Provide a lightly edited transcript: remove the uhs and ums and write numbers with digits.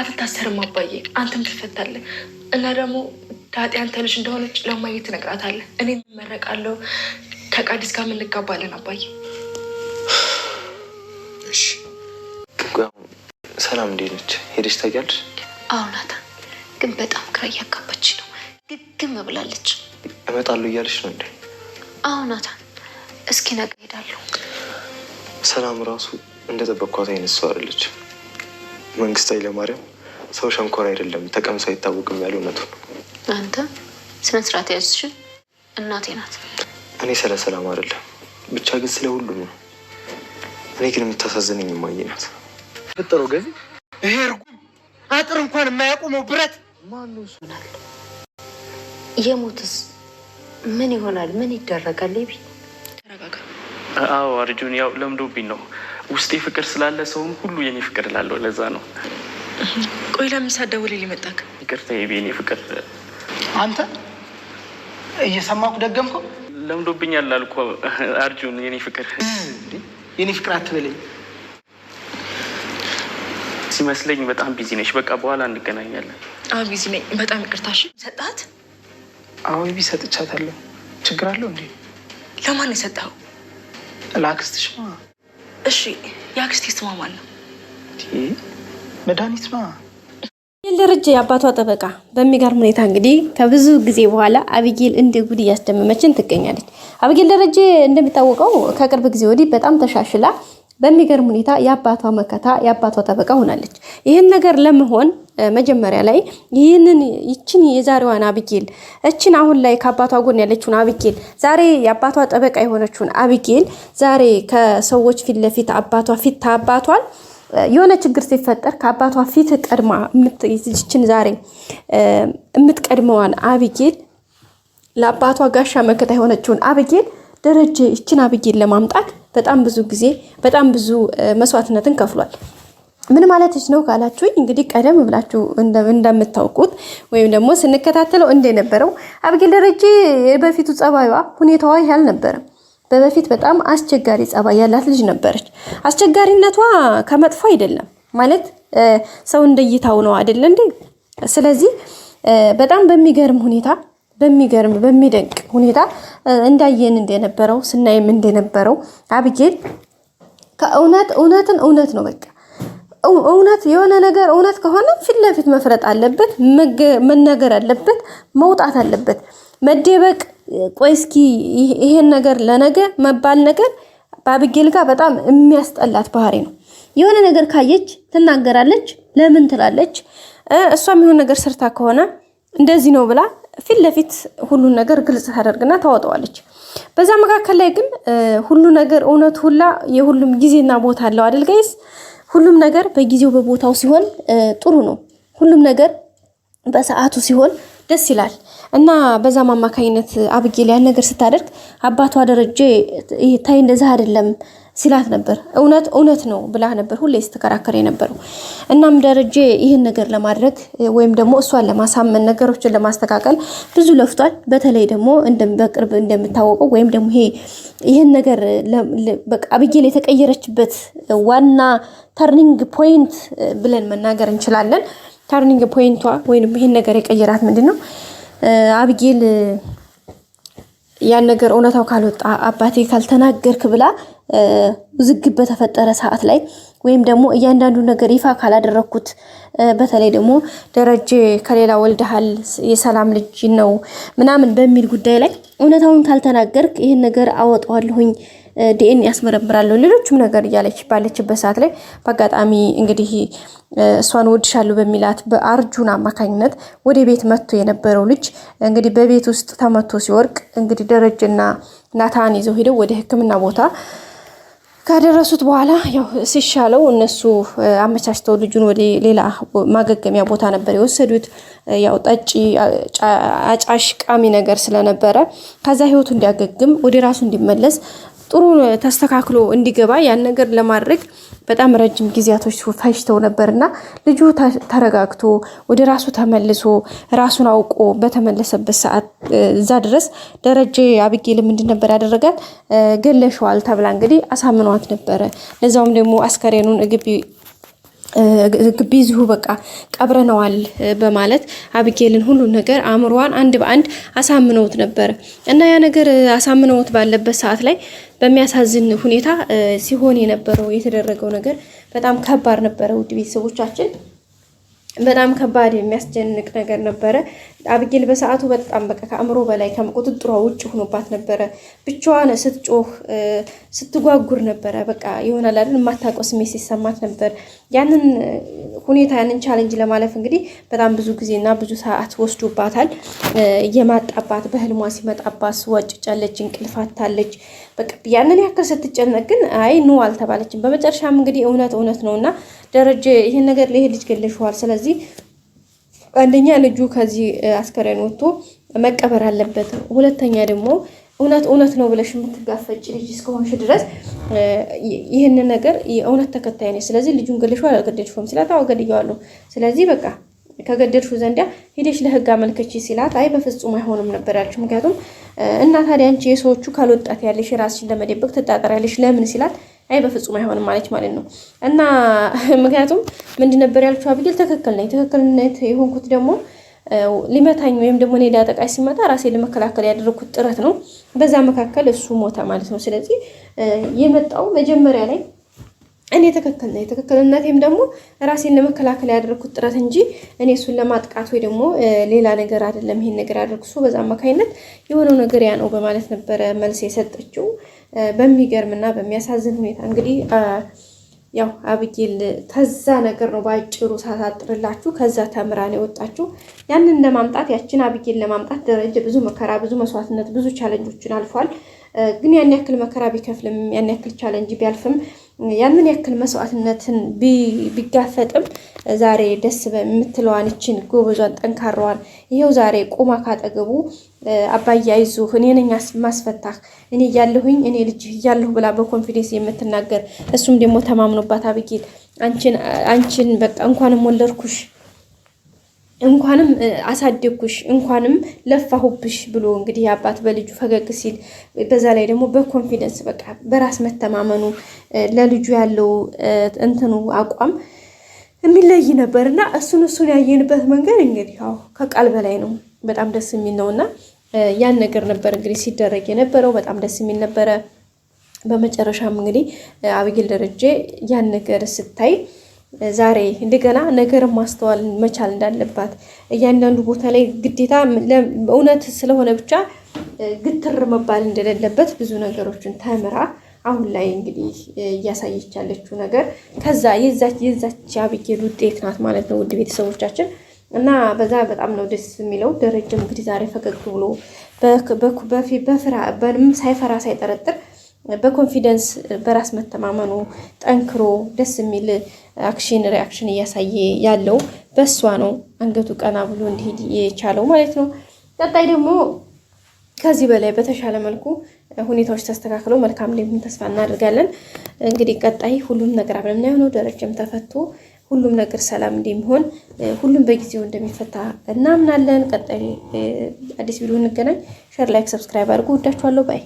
አትታሰርም አባዬ፣ አንተም ትፈታለህ። እና ደግሞ ዳጤ አንተ ልጅ እንደሆነች ለማየ ትነግራታለህ። እኔ እመረቃለሁ፣ ከቃዲስ ጋር እንጋባለን አባዬ። እሺ ሰላም እንዴት ነች? ሄደሽ ታውቂያለሽ? አዎ ናታን፣ ግን በጣም ግራ እያጋባች ነው። ግግም ብላለች። እመጣለሁ እያለች ነው እንዴ? አዎ ናታን፣ እስኪ ነገ እሄዳለሁ። ሰላም ራሱ እንደጠበቅኳት አይነት ሰው አይደለች። መንግስት ኃይለማርያም ሰው ሸንኮር አይደለም ተቀምሶ አይታወቅም ያለው እውነቱን ነው። አንተ ስነ ስርዓት ያዝሽ፣ እናቴ ናት። እኔ ስለ ሰላም አይደለም ብቻ ግን ስለ ሁሉም ነው። እኔ ግን የምታሳዝነኝ እማዬ ናት። ፍጥሮ ገዚ ይሄ እርጉም አጥር እንኳን የማያቆመው ብረት ማነው? ይሆናል የሞትስ ምን ይሆናል? ምን ይደረጋል? ሌቢ ተረጋጋ። አዎ አርጁን፣ ያው ለምዶብኝ ነው። ውስጤ ፍቅር ስላለ ሰውም ሁሉ የኔ ፍቅር ላለው ለዛ ነው። ቆይ ለምን ሳትደውልልኝ ሊመጣክ? ይቅርታ የኔ ፍቅር። አንተ እየሰማኩ ደገምከው። ለምዶብኛል አልኩ አርጁን፣ የኔ ፍቅር። የኔ ፍቅር አትበለኝ። ሲመስለኝ በጣም ቢዚ ነሽ። በቃ በኋላ እንገናኛለን። አዎ ቢዚ ነኝ። በጣም ይቅርታሽ። ሰጣት? አዎ ቢ ሰጥቻታለሁ። ችግር አለው እንዴ? ለማን ነው የሰጠኸው? ለአክስትሽ ማ። እሺ የአክስቴ ስሟ ማን ነው? መድኃኒት ማ። ደረጀ የአባቷ ጠበቃ በሚገርም ሁኔታ እንግዲህ ከብዙ ጊዜ በኋላ አቢጌል እንደ ጉድ እያስደመመችን ትገኛለች። አቢጌል ደረጀ እንደሚታወቀው ከቅርብ ጊዜ ወዲህ በጣም ተሻሽላ በሚገርም ሁኔታ የአባቷ መከታ የአባቷ ጠበቃ ሆናለች። ይህን ነገር ለመሆን መጀመሪያ ላይ ይችን የዛሬዋን አቢጌል እችን አሁን ላይ ከአባቷ ጎን ያለችውን አቢጌል ዛሬ የአባቷ ጠበቃ የሆነችውን አቢጌል ዛሬ ከሰዎች ፊት ለፊት አባቷ ፊት ታባቷል የሆነ ችግር ሲፈጠር ከአባቷ ፊት ቀድማ ይችን ዛሬ የምትቀድመዋን አቢጌል ለአባቷ ጋሻ መከታ የሆነችውን አቢጌል ደረጀ ይችን አቢጌል ለማምጣት በጣም ብዙ ጊዜ በጣም ብዙ መስዋዕትነትን ከፍሏል። ምን ማለትሽ ነው ካላችሁኝ እንግዲህ ቀደም ብላችሁ እንደምታውቁት ወይም ደግሞ ስንከታተለው እንደነበረው አቢጌል ደረጀ በፊቱ ጸባይዋ ሁኔታዋ ይሄ አልነበረም። በፊት በጣም አስቸጋሪ ጸባይ ያላት ልጅ ነበረች። አስቸጋሪነቷ ከመጥፎ አይደለም ማለት ሰው እንደይታው ነው አይደል እንዴ? ስለዚህ በጣም በሚገርም ሁኔታ በሚደንቅ ሁኔታ እንዳየን እንደነበረው ስናይም እንደነበረው አቢጌል እውነት ነው። በቃ እውነት የሆነ ነገር እውነት ከሆነ ፊት ለፊት መፍረጥ አለበት፣ መነገር አለበት፣ መውጣት አለበት። መደበቅ ቆይ እስኪ ይሄን ነገር ለነገ መባል ነገር በአቢጌል ጋር በጣም የሚያስጠላት ባህሪ ነው። የሆነ ነገር ካየች ትናገራለች፣ ለምን ትላለች። እሷም የሆነ ነገር ሰርታ ከሆነ እንደዚህ ነው ብላ ፊት ለፊት ሁሉን ነገር ግልጽ ታደርግና ታወጣዋለች። በዛ መካከል ላይ ግን ሁሉ ነገር እውነት ሁላ የሁሉም ጊዜና ቦታ አለው አይደል ጋይስ? ሁሉም ነገር በጊዜው በቦታው ሲሆን ጥሩ ነው። ሁሉም ነገር በሰዓቱ ሲሆን ደስ ይላል። እና በዛም አማካኝነት አቢጌል ያን ነገር ስታደርግ አባቷ ደረጀ ታይ እንደዛ አይደለም ሲላት ነበር። እውነት ነው ብላ ነበር ሁሌ ስትከራከር የነበረው። እናም ደረጀ ይህን ነገር ለማድረግ ወይም ደግሞ እሷን ለማሳመን ነገሮችን ለማስተካከል ብዙ ለፍቷል። በተለይ ደግሞ በቅርብ እንደምታወቀው ወይም ደግሞ ይህን ነገር በቃ አቢጌል የተቀየረችበት ዋና ተርኒንግ ፖይንት ብለን መናገር እንችላለን። ተርኒንግ ፖይንቷ ወይም ይህን ነገር የቀየራት ምንድነው? አቢጌል ያን ነገር እውነታው ካልወጣ አባቴ ካልተናገርክ ብላ ውዝግብ በተፈጠረ ሰዓት ላይ ወይም ደግሞ እያንዳንዱ ነገር ይፋ ካላደረኩት በተለይ ደግሞ ደረጀ ከሌላ ወልደሃል የሰላም ልጅ ነው ምናምን በሚል ጉዳይ ላይ እውነታውን ካልተናገርክ ይሄን ነገር አወጣዋለሁኝ ዲኤንኤ ያስመረምራለሁ ሌሎችም ነገር እያለች ባለችበት ሰዓት ላይ በአጋጣሚ እንግዲህ እሷን ወድሻለሁ በሚላት በአርጁን አማካኝነት ወደ ቤት መጥቶ የነበረው ልጅ እንግዲህ በቤት ውስጥ ተመቶ ሲወርቅ እንግዲህ ደረጀና ናታን ይዘው ሄደው ወደ ሕክምና ቦታ ካደረሱት በኋላ ያው ሲሻለው እነሱ አመቻችተው ልጁን ወደ ሌላ ማገገሚያ ቦታ ነበር የወሰዱት። ያው ጠጪ አጫሽ ቃሚ ነገር ስለነበረ ከዛ ህይወቱ እንዲያገግም ወደ ራሱ እንዲመለስ ጥሩ ተስተካክሎ እንዲገባ ያን ነገር ለማድረግ በጣም ረጅም ጊዜያቶች ፈጅተው ነበርና ልጁ ተረጋግቶ ወደ ራሱ ተመልሶ ራሱን አውቆ በተመለሰበት ሰዓት እዛ ድረስ ደረጀ አቢጌል ምንድን ነበር ያደረጋት? ገለሽዋል ተብላ እንግዲህ አሳምኗት ነበረ። ለዛውም ደግሞ አስከሬኑን ግቢ ቢዙ በቃ ቀብረነዋል በማለት አብጌልን ሁሉ ነገር አእምሮዋን አንድ በአንድ አሳምነውት ነበር እና ያ ነገር አሳምነውት ባለበት ሰዓት ላይ በሚያሳዝን ሁኔታ ሲሆን የነበረው የተደረገው ነገር በጣም ከባድ ነበረ። ውድ ቤተሰቦቻችን በጣም ከባድ የሚያስጨንቅ ነገር ነበረ። አብጌል በሰዓቱ በጣም በቃ ከአእምሮ በላይ ከቁጥጥሯ ውጭ ሆኖባት ነበረ። ብቻዋን ስትጮህ ስትጓጉር ነበረ። በቃ ይሆናል አይደል የማታውቀው ስሜት ሲሰማት ነበር። ያንን ሁኔታ ያንን ቻሌንጅ ለማለፍ እንግዲህ በጣም ብዙ ጊዜና ብዙ ሰዓት ወስዶባታል። እየማጣባት በህልሟ ሲመጣባት ወጭጫለች፣ እንቅልፋታለች። በቃ ያንን ያክል ስትጨነቅ ግን አይ ኑ አልተባለችም። በመጨረሻም እንግዲህ እውነት ነውና ደረጀ ይሄን ነገር ለይሄ ልጅ ገለሽዋል። ስለዚህ አንደኛ ልጁ ከዚህ አስከሬን ወጥቶ መቀበር አለበት። ሁለተኛ ደግሞ እውነት ነው ብለሽ የምትጋፈጭ ልጅ እስከሆንሽ ድረስ ይሄንን ነገር የእውነት ተከታይ ነሽ። ስለዚህ ልጁን ገለሽዋል አልገደልሽውም ሲላት አዎ ገድየዋለሁ። ስለዚህ በቃ ከገደልሽው ዘንዳ ሄደሽ ለህግ አመልከቺ ሲላት አይ በፍጹም አይሆንም ነበር ያለች። ምክንያቱም እና ታዲያ አንቺ የሰዎቹ ካልወጣት ያለሽ ራስሽን ለመደበቅ ትጣጣሪያለሽ ለምን ሲላት አይ በፍጹም አይሆንም ማለት ነው። እና ምክንያቱም ምንድን ነበር ያለችው አብጌል ትክክልነት የሆንኩት ደግሞ ሊመታኝ ወይም ደግሞ እኔ ሊያጠቃኝ ሲመጣ ራሴ ለመከላከል ያደረኩት ጥረት ነው። በዛ መካከል እሱ ሞተ ማለት ነው። ስለዚህ የመጣው መጀመሪያ ላይ እኔ ትክክልነቴም ደግሞ ራሴን ለመከላከል ያደረኩት ጥረት እንጂ እኔ እሱን ለማጥቃት ወይ ደግሞ ሌላ ነገር አይደለም። ይሄን ነገር ያደረኩት እሱ በዛ አማካይነት የሆነው ነገር ያ ነው በማለት ነበረ መልስ የሰጠችው። በሚገርምና በሚያሳዝን ሁኔታ እንግዲህ ያው አብጌል ከዛ ነገር ነው ባጭሩ ሳሳጥርላችሁ ከዛ ተምራ ነው የወጣችው። ያንን ለማምጣት ያችን አብጌል ለማምጣት ደረጀ ብዙ መከራ፣ ብዙ መስዋዕትነት፣ ብዙ ቻሌንጆችን አልፏል። ግን ያን ያክል መከራ ቢከፍልም ያን ያክል ቻሌንጅ ቢያልፍም ያንን ያክል መስዋዕትነትን ቢጋፈጥም ዛሬ ደስ በምትለዋን እችን ጎበዟን ጠንካራዋን ይሄው ዛሬ ቆማ ካጠገቡ አባዬ አይዞህ እኔ ነኝ ማስፈታህ እኔ እያለሁኝ እኔ ልጅ እያለሁ ብላ በኮንፊደንስ የምትናገር እሱም ደግሞ ተማምኖባት አብጌል አንቺን በቃ እንኳንም ወለድኩሽ እንኳንም አሳደግኩሽ እንኳንም ለፋሁብሽ ብሎ እንግዲህ አባት በልጁ ፈገግ ሲል በዛ ላይ ደግሞ በኮንፊደንስ በቃ በራስ መተማመኑ ለልጁ ያለው እንትኑ አቋም የሚለይ ነበርና እሱን ያየንበት መንገድ እንግዲህ ያው ከቃል በላይ ነው። በጣም ደስ የሚል ነውና ያን ነገር ነበር እንግዲህ ሲደረግ የነበረው በጣም ደስ የሚል ነበረ። በመጨረሻም እንግዲህ አብጌል ደረጀ ያን ነገር ስታይ ዛሬ እንደገና ነገር ማስተዋል መቻል እንዳለባት እያንዳንዱ ቦታ ላይ ግዴታ እውነት ስለሆነ ብቻ ግትር መባል እንደሌለበት ብዙ ነገሮችን ተምራ አሁን ላይ እንግዲህ እያሳየች ያለችው ነገር ከዛ የዛች አብጌል ውጤት ናት ማለት ነው። ውድ ቤተሰቦቻችን እና በዛ በጣም ነው ደስ የሚለው። ደረጀም እንግዲህ ዛሬ ፈገግ ብሎ በምንም ሳይፈራ ሳይጠረጥር በኮንፊደንስ በራስ መተማመኑ ጠንክሮ ደስ የሚል ሪአክሽን እያሳየ ያለው በሷ ነው። አንገቱ ቀና ብሎ እንዲሄድ የቻለው ማለት ነው። ቀጣይ ደግሞ ከዚህ በላይ በተሻለ መልኩ ሁኔታዎች ተስተካክለው መልካም እንደሚሆን ተስፋ እናደርጋለን። እንግዲህ ቀጣይ ሁሉም ነገር አብረን የምናየው ደረጀም ተፈቶ ሁሉም ነገር ሰላም እንደሚሆን ሁሉም በጊዜው እንደሚፈታ እናምናለን። ቀጣይ አዲስ ቪዲዮ እንገናኝ። ሼር፣ ላይክ፣ ሰብስክራይብ አድርጉ። ወዳችኋለሁ። ባይ